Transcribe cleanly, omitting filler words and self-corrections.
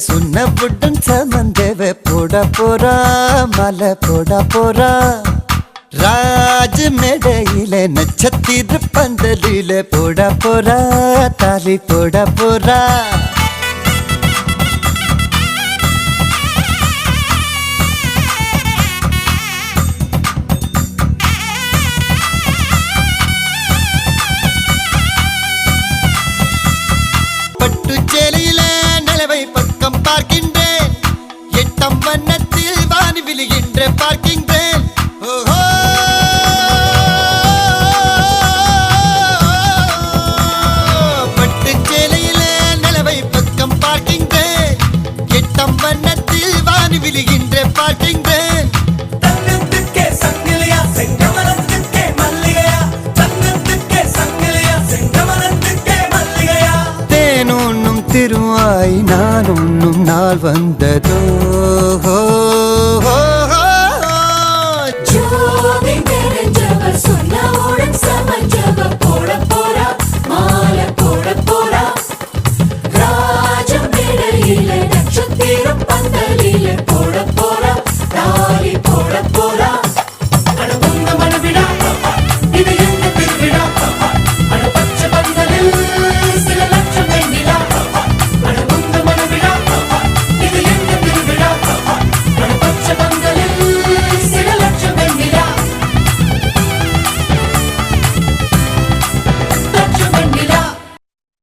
சுண்ணப்புடன் சமந்தேவ போட போறா மலை போட போறா ராஜ் மேடையில நட்சத்திர பந்தலில போட போறா தாலி போட போறா பட்டு சேலையில நிலவை பக்கம் பார்க்கின்றேன் எட்டம் வண்ணத்தில் வானி விழுகின்ற பார்க்கின்றேன் பட்டு சேலையில நிலவை பக்கம் பார்க்கின்றேன் எட்டம் வண்ணத்தில் வானி விழுகின்ற பார்க்கின்றேன்